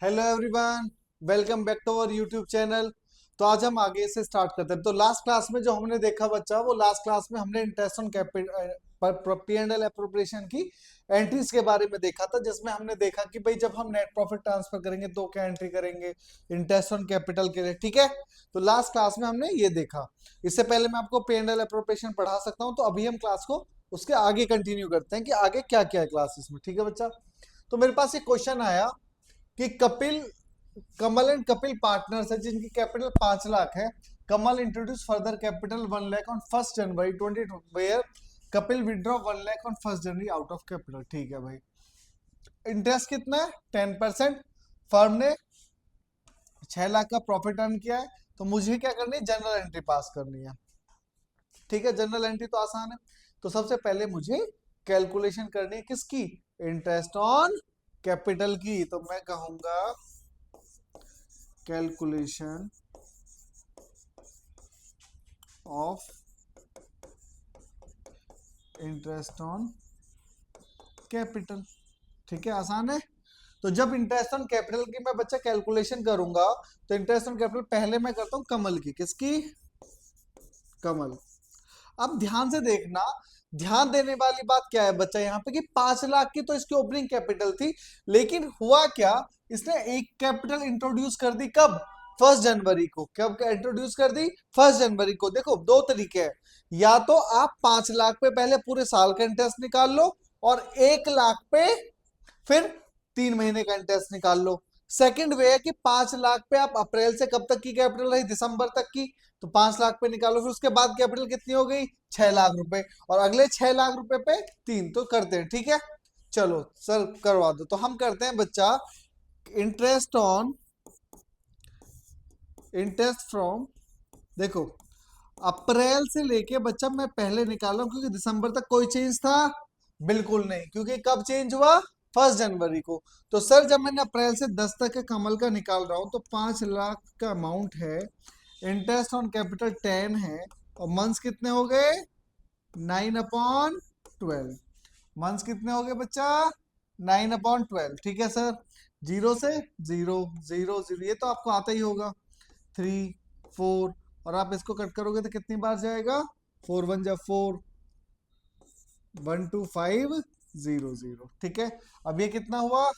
Hello everyone, welcome back to our YouTube channel. तो आज हम आगे से स्टार्ट करते हैं। तो लास्ट क्लास में जो हमने देखा बच्चा, वो लास्ट क्लास में हमने interest on capital P and L appropriation की एंट्रीज के बारे में देखा था, जिसमें हमने देखा कि भाई जब हम नेट प्रॉफिट ट्रांसफर करेंगे तो क्या एंट्री करेंगे इंटरेस्ट ऑन कैपिटल के लिए। ठीक है, तो लास्ट क्लास में हमने ये देखा। इससे पहले मैं आपको पी एंड एल अप्रोप्रिएशन पढ़ा सकता हूँ, तो अभी हम क्लास को उसके आगे कंटिन्यू करते हैं कि आगे क्या क्या है क्लासेस में। ठीक है बच्चा, तो मेरे पास एक क्वेश्चन आया कि कमल एंड कपिल पार्टनर्स है जिनकी कैपिटल 5 लाख है। Kamal introduce further capital 1 lakh on 1 January 20, where Kapil withdraw 1 lakh on 1 January out of capital. ठीक है भाई, इंटरेस्ट कितना है? 10%। फर्म ने 6 लाख का प्रॉफिट अर्न किया है, तो मुझे क्या करनी है? जनरल एंट्री पास करनी है। ठीक है, जनरल एंट्री तो आसान है। तो सबसे पहले मुझे कैलकुलेशन करनी है किसकी? इंटरेस्ट ऑन कैपिटल की। तो मैं कहूंगा calculation of interest on capital. ठीक है, आसान है। तो जब इंटरेस्ट ऑन कैपिटल की मैं बच्चा कैलकुलेशन करूंगा, तो इंटरेस्ट ऑन कैपिटल पहले मैं करता हूं कमल की। किसकी? कमल। अब ध्यान से देखना, ध्यान देने वाली बात क्या है बच्चा यहाँ पे कि 5 लाख की तो इसकी ओपनिंग कैपिटल थी, लेकिन हुआ क्या? इसने एक कैपिटल इंट्रोड्यूस कर दी। कब? 1 जनवरी को। कब इंट्रोड्यूस कर दी? 1 जनवरी को। देखो, दो तरीके हैं। या तो आप 5 लाख पे पहले पूरे साल का इंटरेस्ट निकाल लो, और 1 लाख पे फिर 3 महीने का इंटरेस्ट निकाल लो। सेकंड वे है कि 5 लाख पे आप अप्रैल से कब तक की कैपिटल रही? दिसंबर तक की। तो 5 लाख पे निकालो, फिर उसके बाद कैपिटल कितनी हो गई? 6 लाख रुपए। और अगले 6 लाख रुपए पे 3 तो करते हैं। ठीक है, चलो सर करवा दो। तो हम करते हैं बच्चा इंटरेस्ट ऑन इंटरेस्ट फ्रॉम, देखो अप्रैल से लेके बच्चा मैं पहले निकाला हूं, क्योंकि दिसंबर तक कोई चेंज था बिल्कुल नहीं, क्योंकि कब चेंज हुआ? 1 जनवरी को। तो सर जब मैंने अप्रैल से 10 तक के कमल का निकाल रहा हूं, तो 5 लाख का अमाउंट है, इंटरेस्ट ऑन कैपिटल 10 है, और मंथ्स कितने हो गए? 9/12। मंथ्स कितने हो गए बच्चा? 9/12। ठीक है सर, जीरो से जीरो, जीरो जीरो, ये तो आपको आता ही होगा। 3 4, और आप इसको कट करोगे तो कितनी बार जाएगा? 4 1 जा 4, 1 2 5 0 0। ठीक है, अब ये कितना हुआ?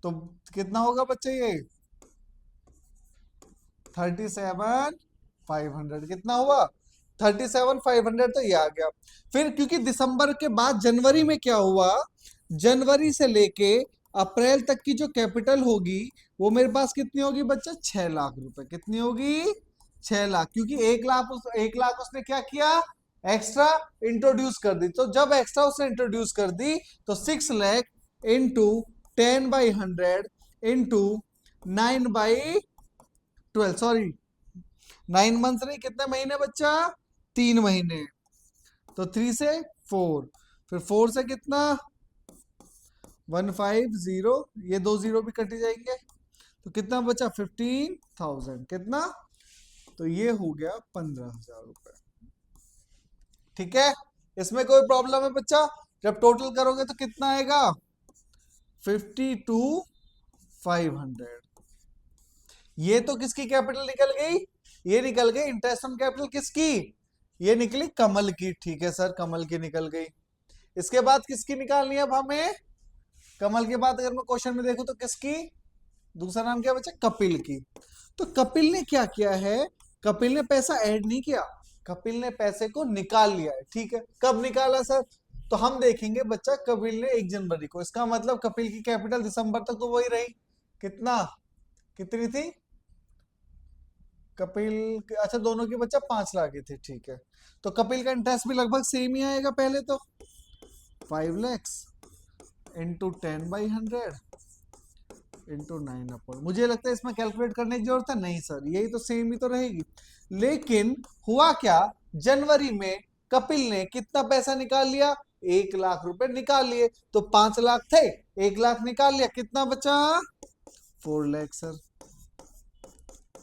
तो कितना होगा बच्चे ये? 37,500। कितना हुआ? 37,500। तो ये आ गया। फिर क्योंकि दिसंबर के बाद जनवरी में क्या हुआ? जनवरी से लेके अप्रैल तक की जो कैपिटल होगी, वो मेरे पास कितनी होगी बच्चा? 6 लाख रुपए। कितनी होगी? 6 लाख, क्योंकि 1 लाख 1 लाख उसने क्या किया? एक्स्ट्रा इंट्रोड्यूस कर दी। तो जब एक्स्ट्रा उसने इंट्रोड्यूस कर दी, तो 6 lakh into 10/100 into 9/12, sorry 9 month नहीं, कितने महीने बच्चा? 3 महीने। तो 3 से 4, फिर 4 से कितना? 150, ये 2 0 भी कट जाएंगे। तो कितना बचा? 15,000। कितना? तो ये हो गया 15,000 रुपए। ठीक है, इसमें कोई प्रॉब्लम है बच्चा? जब टोटल करोगे तो कितना आएगा? 52,500। ये तो किसकी कैपिटल निकल गई? ये निकल गई इंटरेस्ट ऑन कैपिटल किसकी? ये निकली कमल की। ठीक है सर, कमल की निकल गई। इसके बाद किसकी निकालनी है अब हमें? कमल के बाद अगर मैं क्वेश्चन में देखूं तो किसकी? दूसरा नाम क्या बचा? कपिल की। तो कपिल ने क्या किया है? कपिल ने पैसा ऐड नहीं किया, कपिल ने पैसे को निकाल लिया है। ठीक है, कब निकाला सर? तो हम देखेंगे बच्चा, कपिल ने 1 जनवरी को। इसका मतलब कपिल की कैपिटल दिसंबर तक तो वही रही। कितना? कितनी थी कपिल? अच्छा, दोनों की बच्चा 5 लाख की थी। ठीक है, तो कपिल का इंटरेस्ट भी लगभग सेम ही आएगा। पहले तो 5 lakhs इंटू 10/100 इंटू 9/, मुझे लगता है इसमें कैलकुलेट करने की जरूरत है नहीं सर, यही तो सेम ही तो रहेगी। लेकिन हुआ क्या? जनवरी में कपिल ने कितना पैसा निकाल लिया? 1 लाख रुपए निकाल लिए। तो 5 लाख थे, 1 लाख निकाल लिया, कितना बचा? 4 lakh sir,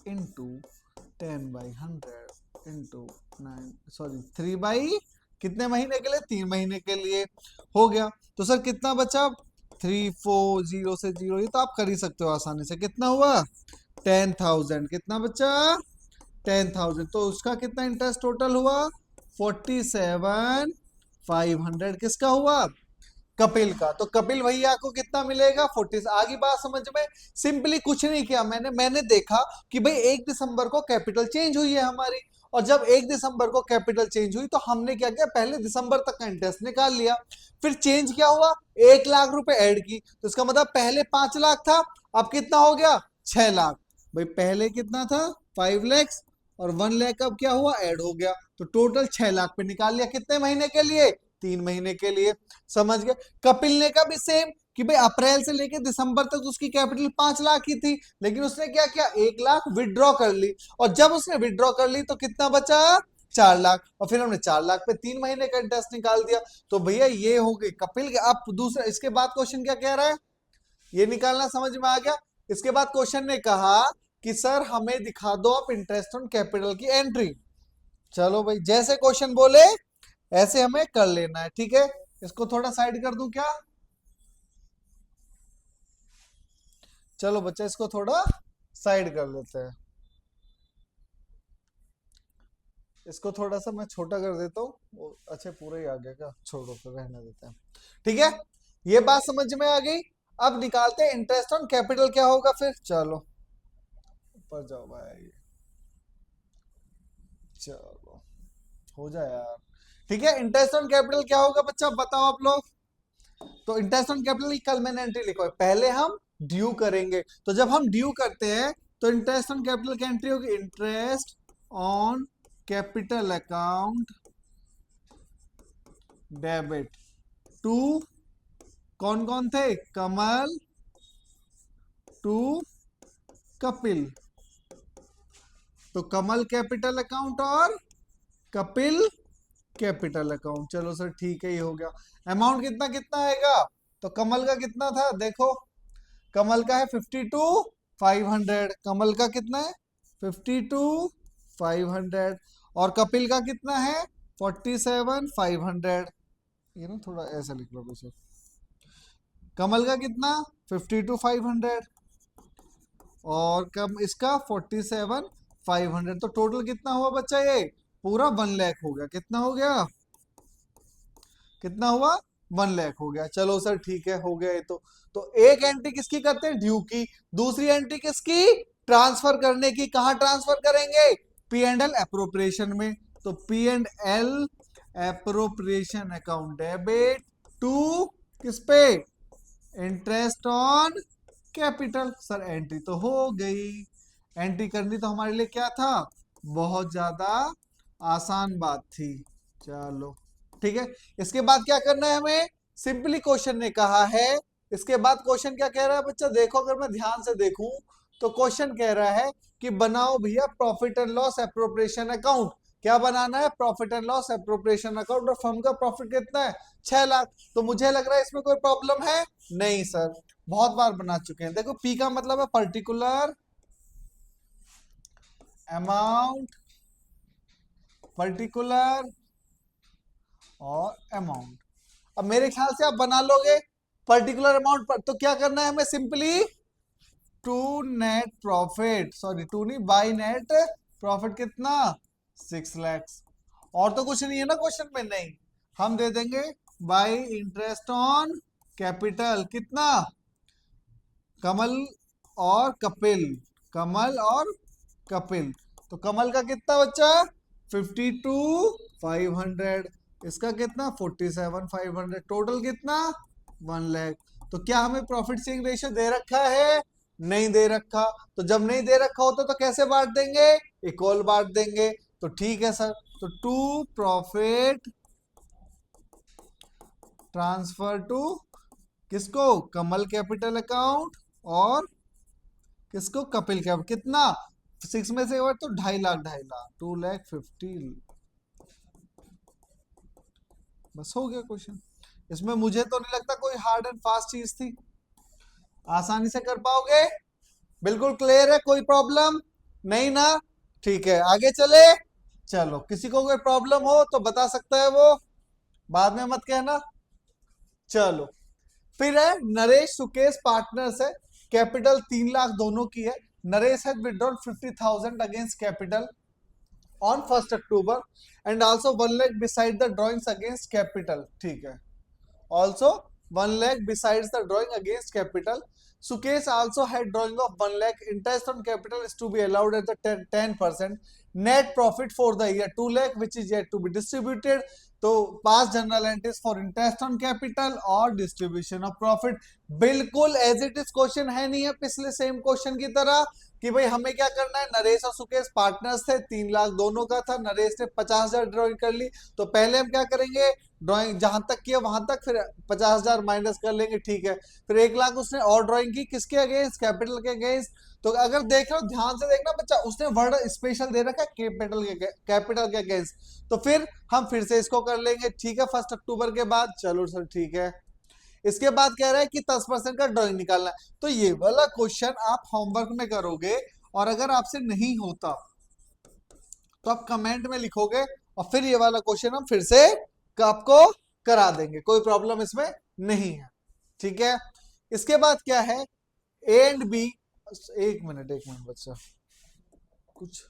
into 10/100 into 9, sorry 3 by, कितने महीने के लिए? 3 महीने के लिए। हो गया। तो सर कितना बचा? 340 से 0, ये तो आप कर ही सकते हो आसानी से। कितना हुआ? 10,000। कितना बच्चा? 10,000। तो उसका कितना इंटरेस्ट टोटल हुआ? 47,500। किसका हुआ? कपिल का। तो कपिल भैया को कितना मिलेगा? 40। आगे बात समझ में? सिंपली कुछ नहीं किया मैंने देखा कि भाई 1 दिसंबर को कैपिटल चेंज हुई है हमारी, और जब 1 दिसंबर को कैपिटल चेंज हुई तो हमने क्या किया, पहले दिसंबर तक का इंटरेस्ट निकाल लिया। फिर चेंज क्या हुआ? 1 लाख रुपए ऐड की, तो इसका मतलब पहले 5 लाख था, अब कितना हो गया? 6 लाख। भाई पहले कितना था? 5 लैक्स, और 1 लाख अब क्या हुआ? ऐड हो गया, तो टोटल 6 लाख पे निकाल लिया। कितने महीने के लिए? 3 महीने के लिए। समझ गए? कपिल ने का भी सेम, कि भाई अप्रैल से लेके दिसंबर तक उसकी कैपिटल 5 लाख की थी, लेकिन उसने क्या किया? 1 लाख विड्रॉ कर ली, और जब उसने विड्रॉ कर ली तो कितना बचा? 4 लाख। और फिर हमने 4 लाख पे 3 महीने का इंटरेस्ट निकाल दिया। तो भैया ये हो गई कपिल के। अब दूसरा, इसके बाद क्वेश्चन क्या कह रहा है, ये निकालना समझ में आ गया। इसके बाद क्वेश्चन ने कहा कि सर हमें दिखा दो आप इंटरेस्ट ऑन कैपिटल की एंट्री। चलो भाई, जैसे क्वेश्चन बोले ऐसे हमें कर लेना है, ठीक है। इसको थोड़ा साइड कर दूं क्या? चलो बच्चा, इसको थोड़ा साइड कर लेते हैं। इसको थोड़ा सा मैं छोटा कर देता हूँ। अच्छा, पूरा ही आ गया क्या? छोड़ो, फिर रहने देते हैं। ठीक है, ये बात समझ में आ गई। अब निकालते हैं इंटरेस्ट ऑन कैपिटल क्या होगा फिर। चलो ऊपर जाओ भाई, चलो हो जाए यार। ठीक है, इंटरेस्ट ऑन कैपिटल क्या होगा बच्चा, बताओ आप लोग। तो इंटरेस्ट ऑन कैपिटल कल मैंने एंट्री लिखा है, पहले हम ड्यू करेंगे। तो जब हम ड्यू करते हैं तो इंटरेस्ट ऑन कैपिटल की एंट्री होगी interest on capital account debit to, कौन कौन थे? कमल टू कपिल। तो कमल कैपिटल अकाउंट और कपिल कैपिटल अकाउंट। चलो सर ठीक है, ये हो गया। अमाउंट कितना कितना आएगा? तो कमल का कितना था देखो, कमल का है 52,500। कमल का कितना है? 52,500। और कपिल का कितना है? 47,500। ये ना थोड़ा ऐसा लिख लो पीछे। कमल का कितना? 52,500, और कम इसका 47,500। तो टोटल कितना हुआ बच्चा? ये पूरा 1 लाख हो गया। कितना हो गया? कितना हुआ? 1 लाख हो गया। चलो सर ठीक है, हो गया ये तो एक एंट्री किसकी करते हैं? ड्यू की। दूसरी एंट्री किसकी? ट्रांसफर करने की। कहां ट्रांसफर करेंगे? पी एंड एल एप्रोप्रिएशन में। तो P and L appropriation account debit to, किस पे? Interest on capital. Sir entry तो हो गई। एंट्री करनी तो हमारे लिए क्या था? बहुत ज्यादा आसान बात थी। चलो ठीक है, इसके बाद क्या करना है हमें? सिंपली क्वेश्चन ने कहा है, इसके बाद क्वेश्चन क्या कह रहा है बच्चा, देखो अगर मैं ध्यान से देखूं तो क्वेश्चन कह रहा है कि बनाओ भैया profit and loss appropriation account. क्या बनाना है? Profit and loss appropriation account. और फर्म का प्रॉफिट कितना है? 6 लाख। तो मुझे लग रहा है इसमें कोई प्रॉब्लम है नहीं सर, बहुत बार बना चुके हैं। देखो पी का मतलब है पर्टिकुलर अमाउंट, पर्टिकुलर और अमाउंट। अब मेरे ख्याल से आप बना लोगे पर्टिकुलर अमाउंट पर। तो क्या करना है हमें? Simply to net profit, sorry to नहीं, बाई नेट प्रॉफिट कितना? 6 लाख। और तो कुछ नहीं है ना क्वेश्चन में? नहीं, हम दे देंगे बाई इंटरेस्ट ऑन कैपिटल। कितना? कमल और कपिल, कमल और कपिल। तो कमल का कितना बच्चा? 52,500। इसका कितना? 47,500। टोटल कितना? 1 लाख। तो क्या हमें प्रॉफिट शेयरिंग रेशियो दे रखा है? नहीं दे रखा। तो जब नहीं दे रखा होता तो कैसे बांट देंगे? इक्वल बांट देंगे। तो ठीक है सर, तो टू प्रॉफिट ट्रांसफर टू, किसको? कमल कैपिटल अकाउंट, और किसको? कपिल कैपिटल। कितना? 6 में से और तो 2.5 लाख, 2.5 लाख, 2,50,000। बस हो गया क्वेश्चन। इसमें मुझे तो नहीं लगता कोई हार्ड एंड फास्ट चीज थी, आसानी से कर पाओगे। बिल्कुल क्लियर है, कोई प्रॉब्लम नहीं ना? ठीक है, आगे चले। चलो, किसी को कोई प्रॉब्लम हो तो बता सकता है वो, बाद में मत कहना। चलो, फिर है नरेश सुकेश पार्टनर्स है, कैपिटल 3 लाख दोनों की है। Naresh has withdrawn 50,000 against capital on 1 October and also 1 lakh beside the drawings against capital, ठीक है। Also 1 lakh besides the drawing against capital. Sukesh also had drawing of 1 lakh. Interest on capital is to be allowed at the 10%. Net profit for the year 2 lakh which is yet to be distributed. तो pass general entries for interest on capital और distribution of profit बिल्कुल as it is question है नहीं है पिछले same question की तरह कि भाई हमें क्या करना है। नरेश और सुकेश पार्टनर्स थे, 3 लाख दोनों का था, नरेश ने 50,000 ड्रॉइंग कर ली, तो पहले हम क्या करेंगे, ड्राइंग जहां तक किया वहां तक, फिर 50,000 माइनस कर लेंगे, ठीक है। फिर 1 लाख उसने और ड्राइंग की किसके अगेंस्ट, कैपिटल के अगेंस्ट। तो अगर देख रहे हो ध्यान से देखना बच्चा, उसने वर्ड स्पेशल दे रखा है कैपिटल के अगेंस्ट, तो फिर हम फिर से इसको कर लेंगे, ठीक है, 1 अक्टूबर के बाद। चलो सर ठीक है। इसके बाद कह रहा है कि 10% का ड्राइंग निकालना है, तो ये वाला क्वेश्चन आप होमवर्क में करोगे और अगर आपसे नहीं होता तो आप कमेंट में लिखोगे और फिर ये वाला क्वेश्चन हम फिर से आपको करा देंगे, कोई प्रॉब्लम इसमें नहीं है, ठीक है। इसके बाद क्या है, ए एंड बी। एक मिनट बच्चा, कुछ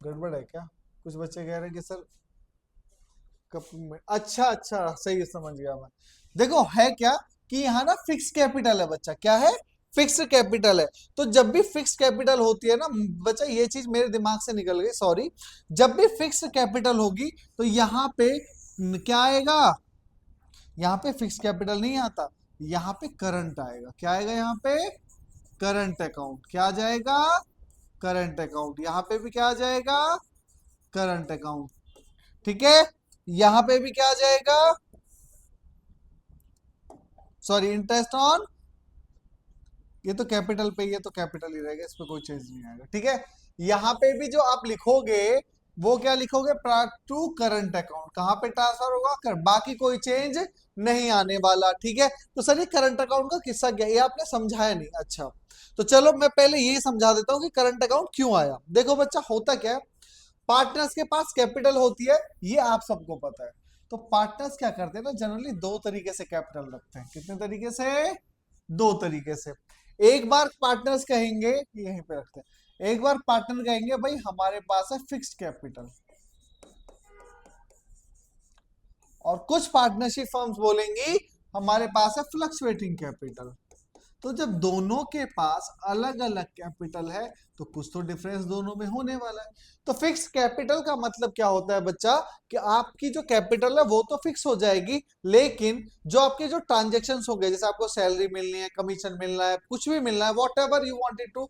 गड़बड़ है क्या? कुछ बच्चे कह रहे हैं कि सर कब में, अच्छा अच्छा सही समझ गया मैं। देखो है क्या कि यहाँ ना फिक्स कैपिटल है बच्चा, क्या है, फिक्स कैपिटल है। तो जब भी फिक्स कैपिटल होती है ना बच्चा, ये चीज मेरे दिमाग से निकल गई, सॉरी। जब भी फिक्स कैपिटल होगी तो यहाँ पे क्या आएगा, यहाँ पे फिक्स कैपिटल नहीं आता, यहाँ पे करंट आएगा। क्या आएगा यहाँ पे, करंट अकाउंट। क्या आ जाएगा, करंट अकाउंट। यहाँ पे भी क्या आ जाएगा, करंट अकाउंट, ठीक है। यहाँ पे भी क्या आ जाएगा, सॉरी इंटरेस्ट ऑन, ये तो कैपिटल पे, ये तो कैपिटल ही रहेगा, इस पे कोई चेंज नहीं आएगा, ठीक है। यहाँ पे भी जो आप लिखोगे वो क्या लिखोगे, प्राइर टू करंट अकाउंट, कहाँ पे ट्रांसफर होगा, कर, बाकी कोई चेंज नहीं आने वाला, ठीक है। तो सर ये करंट अकाउंट का किस्सा क्या, ये आपने समझाया नहीं, अच्छा। तो चलो मैं पहले यही समझा देता हूँ कि करंट अकाउंट क्यों आया। देखो बच्चा होता क्या है, पार्टनर्स के पास कैपिटल होती है, ये आप सबको पता है। तो पार्टनर्स क्या करते हैं ना, जनरली दो तरीके से कैपिटल रखते हैं। कितने तरीके से, दो तरीके से। एक बार पार्टनर्स कहेंगे, यहीं पे रखते हैं, एक बार पार्टनर कहेंगे भाई हमारे पास है फिक्स्ड कैपिटल, और कुछ पार्टनरशिप फर्म्स बोलेंगी हमारे पास है फ्लक्चुएटिंग कैपिटल। तो जब दोनों के पास अलग अलग कैपिटल है तो कुछ तो डिफरेंस दोनों में होने वाला है। तो फिक्स कैपिटल का मतलब क्या होता है बच्चा, कि आपकी जो कैपिटल है वो तो फिक्स हो जाएगी, लेकिन जो आपके जो ट्रांजेक्शन्स हो गए, जैसे आपको सैलरी मिलनी है, कमीशन मिलना है, कुछ भी मिलना है, whatever you wanted to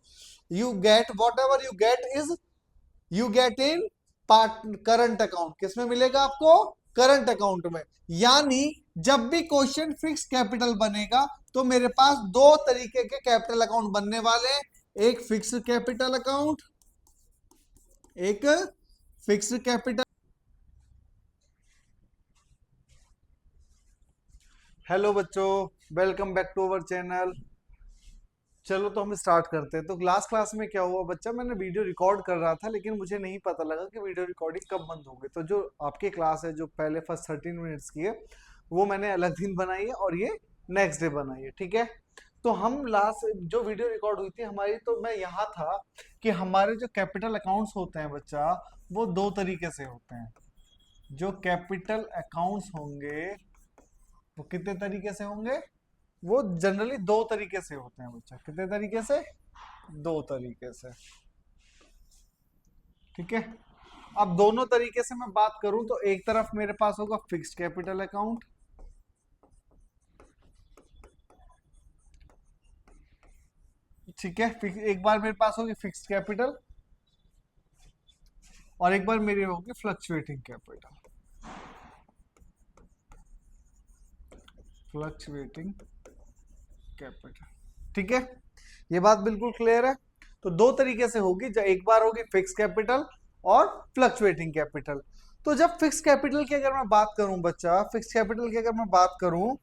you get, whatever you get is you get in current account. किसमें मिलेगा आपको, करंट अकाउंट में। यानी जब भी क्वेश्चन फिक्स कैपिटल बनेगा तो मेरे पास दो तरीके के कैपिटल अकाउंट बनने वाले हैं, एक फिक्स कैपिटल अकाउंट, एक फिक्स कैपिटल। हेलो बच्चों, welcome back to our channel. चलो तो हम स्टार्ट करते हैं। तो लास्ट क्लास में क्या हुआ बच्चा, मैंने वीडियो रिकॉर्ड कर रहा था लेकिन मुझे नहीं पता लगा कि वीडियो रिकॉर्डिंग कब बंद होगी। तो जो आपकी क्लास है जो पहले फर्स्ट 13 मिनट्स की है वो मैंने अलग दिन बनाई है और ये नेक्स्ट डे बनाई है, ठीक है। तो हम लास्ट जो वीडियो रिकॉर्ड हुई थी हमारी, तो मैं यहाँ था कि हमारे जो कैपिटल अकाउंट्स होते हैं बच्चा, वो दो तरीके से होते हैं। जो कैपिटल अकाउंट्स होंगे वो कितने तरीके से होंगे, वो जनरली दो तरीके से होते हैं बच्चा। कितने तरीके से, दो तरीके से, ठीक है। अब दोनों तरीके से मैं बात करूं तो एक तरफ मेरे पास होगा फिक्स्ड कैपिटल अकाउंट, ठीक है। एक बार मेरे पास होगी फिक्स्ड कैपिटल और एक बार मेरी होगी फ्लक्चुएटिंग कैपिटल, फ्लक्चुएटिंग कैपिटल, ठीक है। ये बात बिल्कुल क्लियर है। तो दो तरीके से होगी, जब एक बार होगी फिक्स कैपिटल और फ्लक्चुएटिंग कैपिटल। तो जब फिक्स कैपिटल की अगर मैं बात करूं बच्चा, फिक्स कैपिटल की अगर मैं बात करूं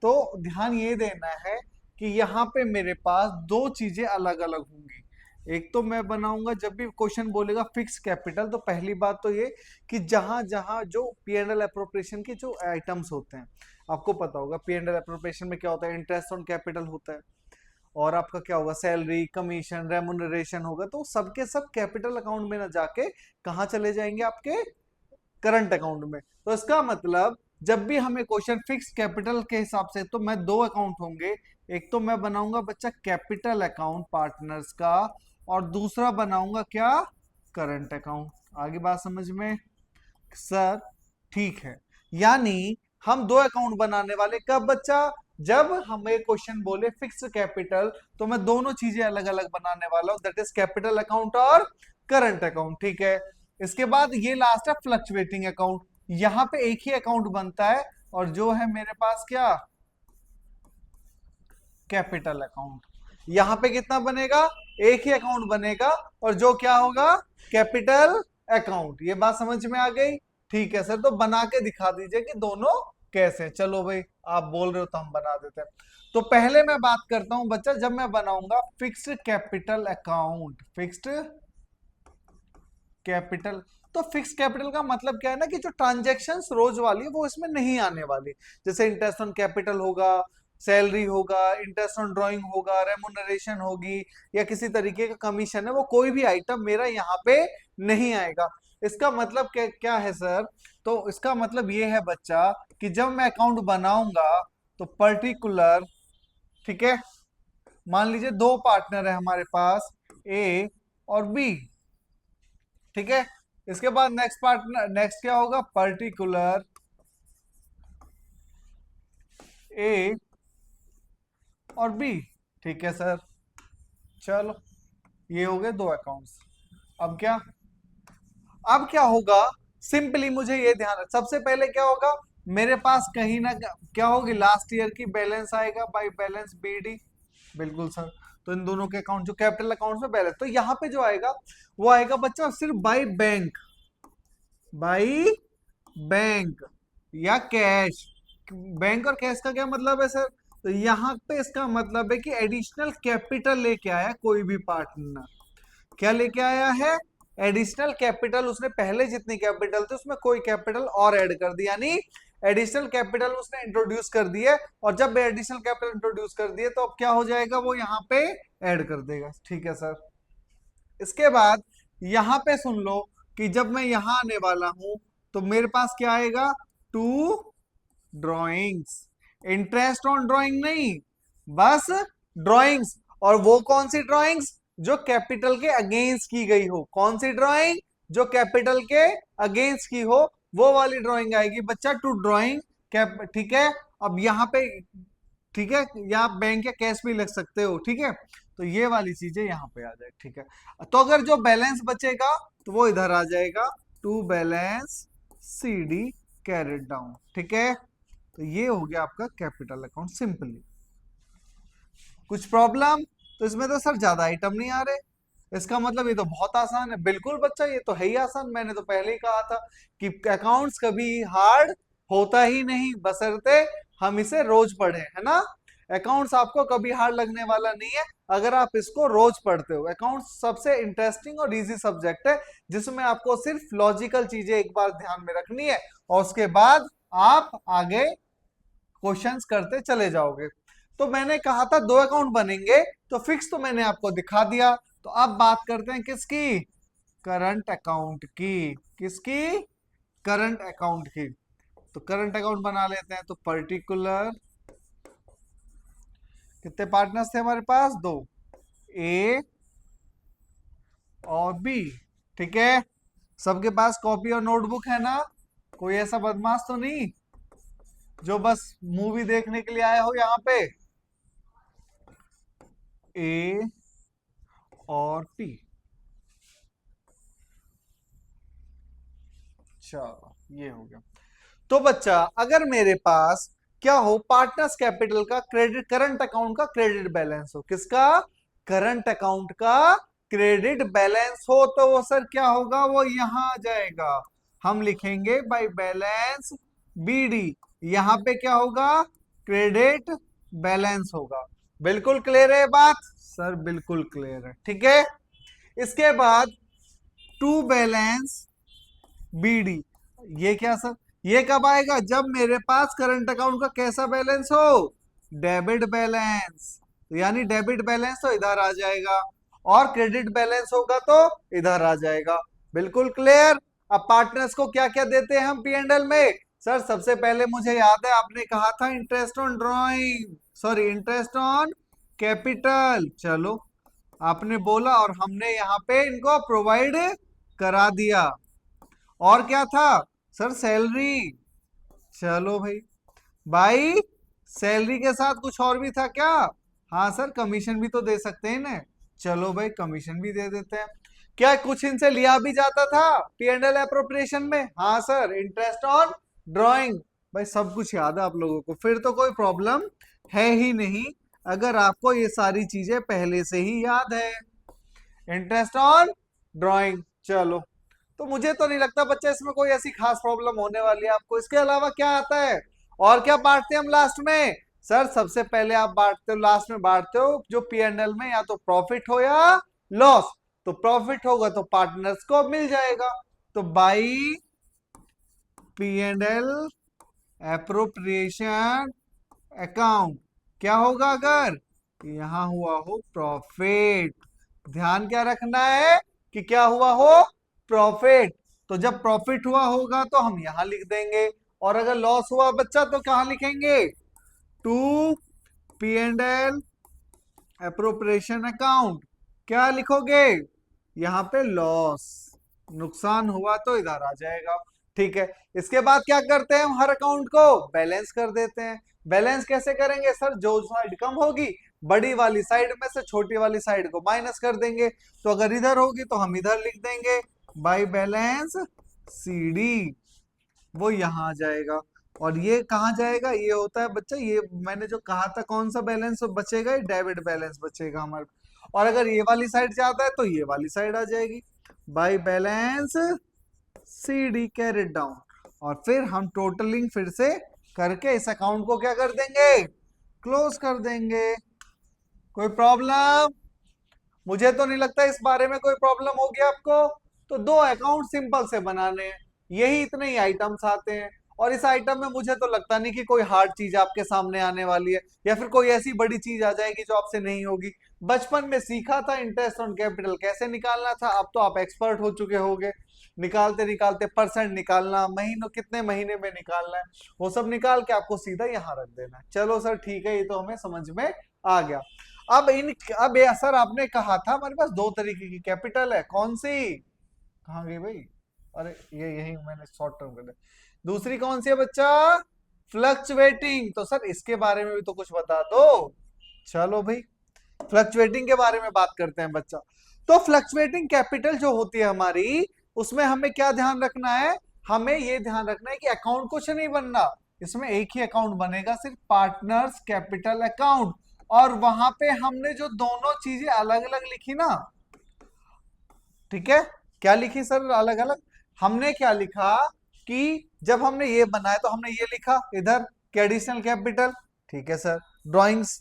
तो ध्यान ये देना है कि यहाँ पे मेरे पास दो चीजें अलग अलग होंगी। एक तो मैं बनाऊंगा, जब भी क्वेश्चन बोलेगा फिक्स कैपिटल, तो पहली बात तो ये कि जहां जहां जो P&L एप्रोप्रिएशन के जो आइटम्स होते हैं, आपको पता होगा पी एंड एल एप्रोप्रिएशन में क्या होता है, इंटरेस्ट ऑन कैपिटल होता है, और आपका क्या होगा, सैलरी, कमीशन, रेमुनरेशन होगा, तो सबके सब कैपिटल अकाउंट में ना जाके कहाँ चले जाएंगे, आपके करंट अकाउंट में। तो इसका मतलब जब भी हमें क्वेश्चन फिक्स कैपिटल के हिसाब से, तो मैं दो अकाउंट होंगे, एक तो मैं बनाऊंगा बच्चा कैपिटल अकाउंट पार्टनर्स का, और दूसरा बनाऊंगा क्या, करंट अकाउंट। आगे बात समझ में सर? ठीक है, यानी हम दो अकाउंट बनाने वाले, कब बच्चा, जब हमें क्वेश्चन बोले फिक्स कैपिटल, तो मैं दोनों चीजें अलग अलग बनाने वाला हूं, दैट इज कैपिटल अकाउंट और करंट अकाउंट। ठीक है, इसके बाद ये लास्ट है फ्लक्चुएटिंग अकाउंट। यहां पे एक ही अकाउंट बनता है, और जो है मेरे पास क्या, कैपिटल अकाउंट। यहां पे कितना बनेगा, एक ही अकाउंट बनेगा, और जो क्या होगा, कैपिटल अकाउंट। ये बात समझ में आ गई? ठीक है सर, तो बना के दिखा दीजिए कि दोनों कैसे। चलो भाई, आप बोल रहे हो तो हम बना देते हैं। तो पहले मैं बात करता हूं बच्चा, जब मैं बनाऊंगा fixed capital account, fixed capital, तो फिक्स कैपिटल का मतलब क्या है ना, कि जो ट्रांजैक्शंस रोज वाली वो इसमें नहीं आने वाली। जैसे इंटरेस्ट ऑन कैपिटल होगा, सैलरी होगा, इंटरेस्ट ऑन ड्राइंग होगा, रेमुनरेशन होगी, या किसी तरीके का कमीशन है, वो कोई भी आइटम मेरा यहाँ पे नहीं आएगा। इसका मतलब क्या क्या है सर? तो इसका मतलब ये है बच्चा कि जब मैं अकाउंट बनाऊंगा तो पर्टिकुलर, ठीक है, मान लीजिए दो पार्टनर है हमारे पास, ए और बी, ठीक है। इसके बाद नेक्स्ट पार्टनर, नेक्स्ट क्या होगा, पर्टिकुलर ए और बी, ठीक है सर। चलो, ये हो गए दो अकाउंट्स। अब क्या, अब क्या होगा, सिंपली मुझे ये ध्यान है, सबसे पहले क्या होगा, मेरे पास कहीं ना क्या होगी, लास्ट ईयर की बैलेंस आएगा बाय बैलेंस बीडी। बिल्कुल सर। तो इन दोनों के अकाउंट, जो कैपिटल अकाउंट में बैलेंस, तो यहाँ पे जो आएगा वो आएगा बच्चा सिर्फ बाय बैंक, बाई बैंक या कैश। बैंक और कैश का क्या मतलब है सर? तो यहाँ पे इसका मतलब है कि एडिशनल कैपिटल लेके आया कोई भी पार्टनर, क्या लेके आया है, एडिशनल कैपिटल। उसने पहले जितनी कैपिटल थी उसमें कोई कैपिटल और ऐड कर दी, यानी एडिशनल कैपिटल उसने इंट्रोड्यूस कर दी है। और जब एडिशनल कैपिटल इंट्रोड्यूस कर दिए तो अब क्या हो जाएगा, वो यहाँ पे ऐड कर देगा। ठीक है सर। इसके बाद यहां पे सुन लो कि जब मैं यहां आने वाला हूं तो मेरे पास क्या आएगा, to drawings. Interest on drawing नहीं, बस ड्रॉइंग्स। और वो कौन सी ड्रॉइंग्स, जो कैपिटल के अगेंस्ट की गई हो। कौन सी ड्रॉइंग, जो कैपिटल के अगेंस्ट की हो, वो वाली ड्रॉइंग आएगी बच्चा, टू ड्रॉइंग कैप। ठीक है, अब यहाँ पे, ठीक है, या आप बैंक या कैश भी लिख सकते हो, ठीक है। तो ये वाली चीजें यहाँ पे आ जाए, ठीक है। तो अगर जो बैलेंस बचेगा तो वो इधर आ जाएगा, to balance C D carried down, ठीक है। तो ये हो गया आपका कैपिटल अकाउंट सिंपली। कुछ प्रॉब्लम? तो इसमें तो सर ज्यादा आइटम नहीं आ रहे, इसका मतलब ये तो बहुत आसान है। बिल्कुल बच्चा, ये तो है ही आसान, मैंने तो पहले ही कहा था कि अकाउंट्स कभी हार्ड होता ही नहीं, बशर्ते हम इसे रोज पढ़े, है ना। अकाउंट्स आपको कभी हार्ड लगने वाला नहीं है अगर आप इसको रोज पढ़ते हो। अकाउंट्स सबसे इंटरेस्टिंग और इजी सब्जेक्ट है, जिसमें आपको सिर्फ लॉजिकल चीजें एक बार ध्यान में रखनी है, और उसके बाद आप आगे क्वेश्चंस करते चले जाओगे। तो मैंने कहा था दो अकाउंट बनेंगे, तो फिक्स तो मैंने आपको दिखा दिया। तो अब बात करते हैं किसकी, करंट अकाउंट की। किसकी, करंट अकाउंट की। तो करंट अकाउंट बना लेते हैं। तो पर्टिकुलर, कितने पार्टनर्स थे हमारे पास, दो, ए और बी, ठीक है। सबके पास कॉपी और नोटबुक है ना, कोई ऐसा बदमाश तो नहीं जो बस मूवी देखने के लिए आया हो यहाँ पे। ए और पी, चलो ये हो गया। तो बच्चा अगर मेरे पास क्या हो, पार्टनर्स कैपिटल का क्रेडिट, करंट अकाउंट का क्रेडिट बैलेंस हो, किसका, करंट अकाउंट का क्रेडिट बैलेंस हो, तो वो सर क्या होगा, वो यहां आ जाएगा। हम लिखेंगे बाय बैलेंस बीडी। यहां पे क्या होगा, क्रेडिट बैलेंस होगा। बिल्कुल क्लियर है बात सर? बिल्कुल क्लियर है, ठीक है। इसके बाद टू बैलेंस बीडी, ये क्या सर, ये कब आएगा? जब मेरे पास करंट अकाउंट का कैसा बैलेंस हो? Debit balance. तो यानी डेबिट बैलेंस तो इधर आ जाएगा, और क्रेडिट बैलेंस होगा तो इधर आ जाएगा। बिल्कुल क्लियर। अब पार्टनर्स को क्या क्या देते हैं हम पी एंड एल में? सर सबसे पहले मुझे याद है आपने कहा था interest on drawing, sorry interest on capital. चलो आपने बोला और हमने यहाँ पे इनको प्रोवाइड करा दिया। और क्या था? Sir salary. चलो भाई, भाई सैलरी के साथ कुछ और भी था क्या? हाँ सर कमीशन भी तो दे सकते हैं ना। चलो भाई कमीशन भी दे देते हैं। क्या कुछ इनसे लिया भी जाता था पी एंड एल अप्रोप्रिएशन में? हाँ सर, इंटरेस्ट ऑन ड्राइंग। भाई सब कुछ याद है आप लोगों को, फिर तो कोई प्रॉब्लम है ही नहीं अगर आपको ये सारी चीजें पहले से ही याद है। Interest on drawing. चलो, तो मुझे तो नहीं लगता बच्चा इसमें कोई ऐसी खास प्रॉब्लम होने वाली है आपको। इसके अलावा क्या आता है? और क्या बांटते हैं हम लास्ट में? सर सबसे पहले आप बांटते हो, लास्ट में बांटते हो जो पी एंड एल में या तो प्रॉफिट हो या लॉस। तो प्रॉफिट होगा तो पार्टनर्स को मिल जाएगा। तो by P and L appropriation account क्या होगा अगर यहां हुआ हो प्रॉफिट? ध्यान क्या रखना है कि क्या हुआ हो? प्रॉफिट। तो जब प्रॉफिट हुआ होगा तो हम यहां लिख देंगे, और अगर लॉस हुआ बच्चा तो कहां लिखेंगे? To P and L appropriation account. क्या लिखोगे? यहां पे लॉस, नुकसान हुआ तो इधर आ जाएगा। ठीक है, इसके बाद क्या करते हैं हम? हर अकाउंट को बैलेंस कर देते हैं। बैलेंस कैसे करेंगे सर? जो साइड कम होगी बड़ी वाली साइड में से छोटी वाली साइड को माइनस कर देंगे। तो अगर इधर होगी तो हम इधर लिख देंगे बाई बैलेंस सी डी, वो यहां आ जाएगा। और ये कहाँ जाएगा? ये होता है बच्चा, ये मैंने जो कहा था कौन सा बैलेंस बचेगा? डेबिट बैलेंस बचेगा हमारे। और अगर ये वाली साइड जाता है तो ये वाली साइड आ जाएगी by balance C D carried down. और फिर हम टोटलिंग फिर से करके इस अकाउंट को क्या कर देंगे? क्लोज कर देंगे। कोई प्रॉब्लम? मुझे तो नहीं लगता इस बारे में कोई प्रॉब्लम होगी आपको। तो दो अकाउंट सिंपल से बनाने हैं, यही इतने ही आइटम्स आते हैं। और इस आइटम में मुझे तो लगता नहीं कि कोई हार्ड चीज आपके सामने आने वाली है, या फिर कोई ऐसी बड़ी चीज आ जाएगी जो आपसे नहीं होगी। बचपन में सीखा था इंटरेस्ट ऑन कैपिटल कैसे निकालना था, अब तो आप एक्सपर्ट हो चुके होगे। निकालते निकालते परसेंट निकालना, महीनों कितने महीने में निकालना है, वो सब निकाल के आपको सीधा यहाँ रख देना है। चलो सर ठीक है, ये तो हमें समझ में आ गया। अब ये सर आपने कहा था हमारे पास दो तरीके की कैपिटल है, कौन सी? कहाँ गई भाई? अरे ये यही मैंने शॉर्ट टर्म कर दिया। दूसरी कौन सी है बच्चा? फ्लक्चुएटिंग। तो सर इसके बारे में भी तो कुछ बता दो। चलो भाई, फ्लक्चुएटिंग के बारे में बात करते हैं बच्चा। तो फ्लक्चुएटिंग कैपिटल जो होती है हमारी, उसमें हमें क्या ध्यान रखना है? हमें ये ध्यान रखना है कि अकाउंट कुछ नहीं बनना, इसमें एक ही अकाउंट बनेगा, सिर्फ पार्टनर्स कैपिटल अकाउंट। और वहां पे हमने जो दोनों चीजें अलग अलग लिखी ना, ठीक है, क्या लिखी सर अलग अलग? हमने क्या लिखा कि जब हमने ये बनाया तो हमने ये लिखा इधर कि एडिशनल कैपिटल, ठीक है सर, ड्राइंग्स।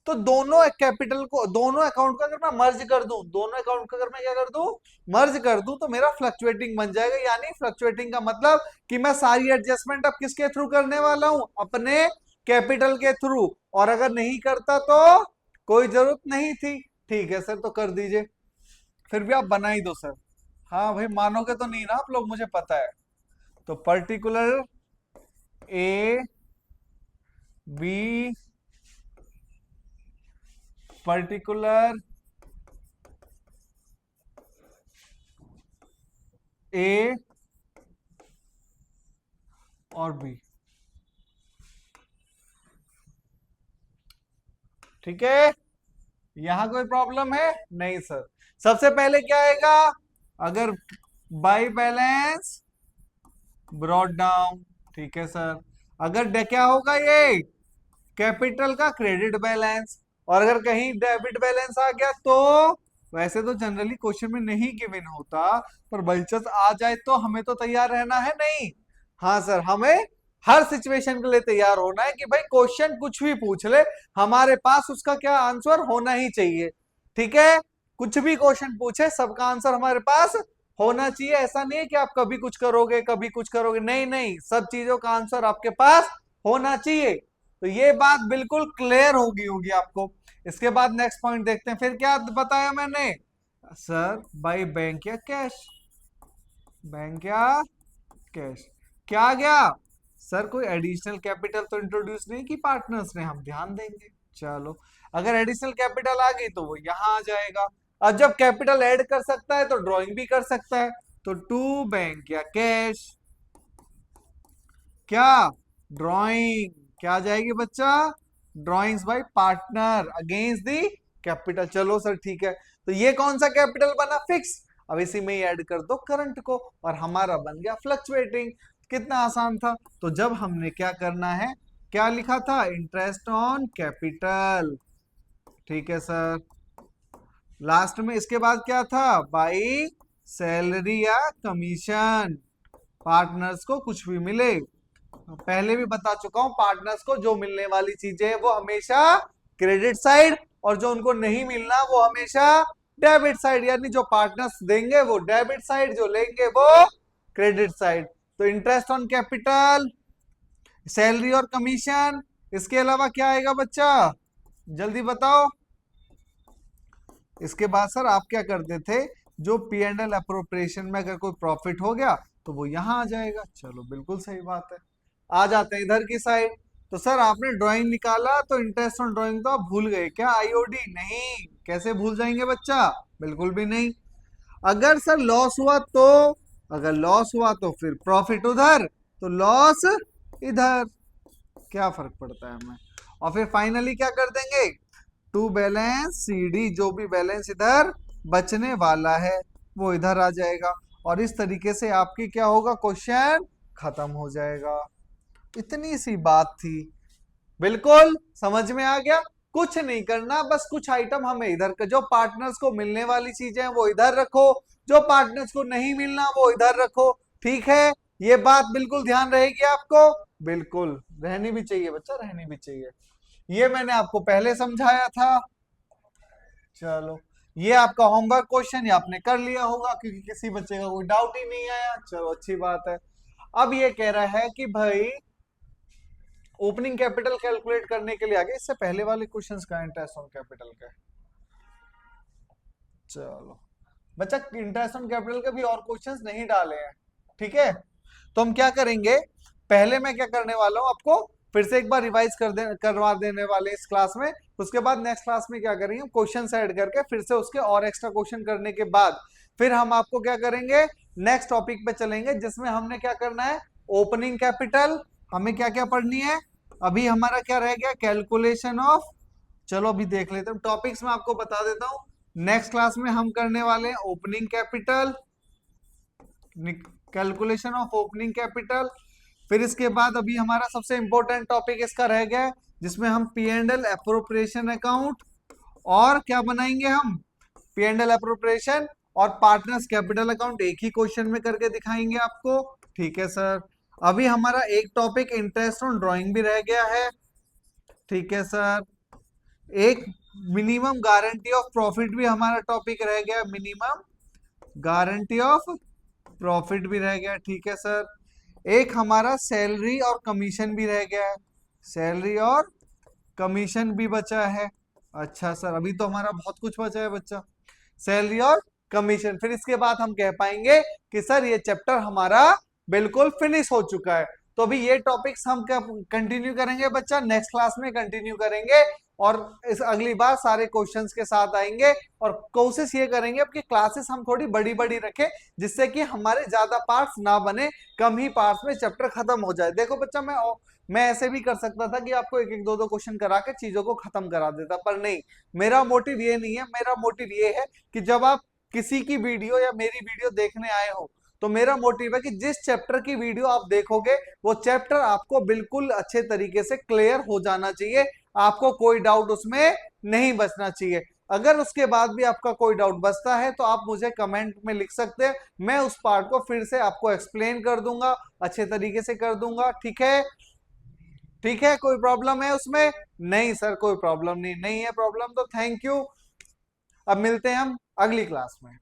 तो दोनों कैपिटल को, दोनों अकाउंट को अगर मैं मर्ज कर दूं, दोनों अकाउंट को अगर मैं क्या कर दूं? मर्ज कर दूं, तो मेरा फ्लक्चुएटिंग बन जाएगा। यानी फ्लक्चुएटिंग का मतलब कि मैं सारी एडजस्टमेंट अब किसके थ्रू करने वाला हूं? अपने कैपिटल के थ्रू। और अगर नहीं करता तो कोई जरूरत नहीं थी। ठीक है सर, तो कर दीजिए। फिर भी आप बना ही दो सर। हाँ भाई, मानोगे तो नहीं ना आप लोग, मुझे पता है। तो पर्टिकुलर ए बी, पर्टिकुलर ए और बी, ठीक है। यहां कोई प्रॉब्लम है? नहीं सर। सबसे पहले क्या आएगा? अगर बाई बैलेंस ब्रॉट डाउन, ठीक है सर। अगर क्या होगा ये? कैपिटल का क्रेडिट बैलेंस। और अगर कहीं डेबिट बैलेंस आ गया तो, वैसे तो जनरली क्वेश्चन में नहीं गिवन होता, पर बाईचांस आ जाए तो हमें तो तैयार रहना है नहीं? हाँ सर, हमें हर सिचुएशन के लिए तैयार होना है कि भाई क्वेश्चन कुछ भी पूछ ले, हमारे पास उसका क्या आंसर होना ही चाहिए। ठीक है, कुछ भी क्वेश्चन पूछे सबका आंसर हमारे पास होना चाहिए, ऐसा नहीं है कि आप कभी कुछ करोगे कभी कुछ करोगे, नहीं नहीं, सब चीजों का आंसर आपके पास होना चाहिए। तो ये बात बिल्कुल क्लियर होगी होगी आपको। इसके बाद नेक्स्ट पॉइंट देखते हैं, फिर क्या बताया मैंने सर, बाई बैंक या कैश, बैंक या कैश, क्या आ गया सर, कोई एडिशनल कैपिटल तो इंट्रोड्यूस नहीं की पार्टनर्स ने, हम ध्यान देंगे। चलो, अगर एडिशनल कैपिटल आ गई तो वो यहां आ जाएगा। अब जब कैपिटल ऐड कर सकता है तो ड्राइंग भी कर सकता है, तो टू बैंक या कैश, क्या ड्राइंग, क्या आ जाएगी बच्चा, drawings bye partner against the capital. चलो सर ठीक है, तो ये कौन सा कैपिटल बना, फिक्स, अब इसी में ही ऐड कर दो करंट को, और हमारा बन गया फ्लक्चुएटिंग। कितना आसान था। तो जब हमने क्या करना है, क्या लिखा था, इंटरेस्ट ऑन कैपिटल, ठीक है सर। लास्ट में इसके बाद क्या था, बाई सैलरी या कमीशन, पार्टनर्स को कुछ भी मिले, पहले भी बता चुका हूं, पार्टनर्स को जो मिलने वाली चीजें हैं वो हमेशा क्रेडिट साइड, और जो उनको नहीं मिलना वो हमेशा डेबिट साइड, यानी जो पार्टनर्स देंगे वो डेबिट साइड, जो लेंगे वो क्रेडिट साइड। तो इंटरेस्ट ऑन कैपिटल, सैलरी और कमीशन, इसके अलावा क्या आएगा बच्चा, जल्दी बताओ। इसके बाद सर आप क्या करते थे, जो पी एंड एल अप्रोप्रिएशन में अगर कोई प्रॉफिट हो गया तो वो यहां आ जाएगा। चलो बिल्कुल सही बात है। आ जाते हैं इधर की साइड। तो सर आपने ड्राइंग निकाला तो इंटरेस्ट ऑन ड्राइंग तो आप भूल गए क्या, आईओडी, नहीं, कैसे भूल जाएंगे बच्चा, बिल्कुल भी नहीं। अगर सर लॉस हुआ तो, अगर लॉस हुआ तो फिर प्रॉफिट उधर, तो लॉस इधर, क्या फर्क पड़ता है हमें। और फिर फाइनली क्या कर देंगे, टू बैलेंस सीडी, जो भी बैलेंस इधर बचने वाला है वो इधर आ जाएगा, और इस तरीके से आपकी क्या होगा, क्वेश्चन खत्म हो जाएगा। इतनी सी बात थी, बिल्कुल समझ में आ गया। कुछ नहीं करना, बस कुछ आइटम हमें इधर का, जो पार्टनर्स को मिलने वाली चीजें हैं वो इधर रखो, जो पार्टनर्स को नहीं मिलना वो इधर रखो, ठीक है। ये बात बिल्कुल ध्यान रहेगी आपको, बिल्कुल रहनी भी चाहिए बच्चा, रहनी भी चाहिए। ये मैंने आपको पहले समझाया था। चलो, ये आपका होमवर्क क्वेश्चन, ये आपने कर लिया होगा क्योंकि किसी बच्चे का कोई डाउट ही नहीं आया। चलो अच्छी बात है। अब ये कह रहा है कि भाई ओपनिंग कैपिटल कैलकुलेट करने के लिए आगे, इससे पहले वाले क्वेश्चंस का इंटरेस्ट ऑन कैपिटल का। चलो बच्चा, इंटरेस्ट ऑन कैपिटल के भी और क्वेश्चंस नहीं डाले हैं, ठीक है। तो हम क्या करेंगे, पहले मैं क्या करने वाला हूं, आपको फिर से एक बार रिवाइज करवा देने वाले इस क्लास में। उसके बाद नेक्स्ट क्लास में क्या करेंगे, क्वेश्चन ऐड करके फिर से उसके और एक्स्ट्रा क्वेश्चन करने के बाद फिर हम आपको क्या करेंगे, नेक्स्ट टॉपिक पे चलेंगे, जिसमें हमने क्या करना है, ओपनिंग कैपिटल, हमें क्या क्या पढ़नी है। अभी हमारा क्या रह गया, कैलकुलेशन ऑफ, चलो अभी देख लेते हैं टॉपिक्स में, आपको बता देता हूं। नेक्स्ट क्लास में हम करने वाले हैं opening capital, calculation of opening capital. फिर इसके बाद अभी हमारा सबसे इंपॉर्टेंट टॉपिक इसका रह गया है, जिसमें हम P and L appropriation account, और क्या बनाएंगे हम, पी एंड एल अप्रोप्रिएशन और पार्टनर्स कैपिटल अकाउंट एक ही क्वेश्चन में करके दिखाएंगे आपको, ठीक है सर। अभी हमारा एक टॉपिक इंटरेस्ट ऑन ड्राइंग भी रह गया है, ठीक है सर। एक मिनिमम गारंटी ऑफ प्रॉफिट भी हमारा टॉपिक रह गया, मिनिमम गारंटी ऑफ प्रॉफिट भी रह गया, ठीक है सर। एक हमारा सैलरी और कमीशन भी रह गया है, सैलरी और कमीशन भी बचा है। अच्छा सर, अभी तो हमारा बहुत कुछ बचा है बच्चा, सैलरी और कमीशन। फिर इसके बाद हम कह पाएंगे कि सर ये चैप्टर हमारा बिल्कुल फिनिश हो चुका है। तो अभी ये टॉपिक्स हम कंटिन्यू करेंगे बच्चा, नेक्स्ट क्लास में कंटिन्यू करेंगे, और इस अगली बार सारे क्वेश्चंस के साथ आएंगे। और कोशिश ये करेंगे अब कि क्लासेस हम थोड़ी बड़ी बड़ी रखें, जिससे कि हमारे ज्यादा पार्ट्स ना बने, कम ही पार्ट्स में चैप्टर खत्म हो जाए। देखो बच्चा, मैं ऐसे भी कर सकता था कि आपको एक एक दो दो क्वेश्चन करा के चीजों को खत्म करा देता, पर नहीं, मेरा मोटिव ये नहीं है। मेरा मोटिव ये है कि जब आप किसी की वीडियो या मेरी वीडियो देखने आए हो, तो मेरा मोटिव है कि जिस चैप्टर की वीडियो आप देखोगे वो चैप्टर आपको बिल्कुल अच्छे तरीके से क्लियर हो जाना चाहिए, आपको कोई डाउट उसमें नहीं बचना चाहिए। अगर उसके बाद भी आपका कोई डाउट बचता है तो आप मुझे कमेंट में लिख सकते हैं, मैं उस पार्ट को फिर से आपको एक्सप्लेन कर दूंगा, अच्छे तरीके से कर दूंगा, ठीक है। ठीक है, कोई प्रॉब्लम है उसमें, नहीं सर कोई प्रॉब्लम नहीं, नहीं है प्रॉब्लम, तो थैंक यू। अब मिलते हैं हम अगली क्लास में।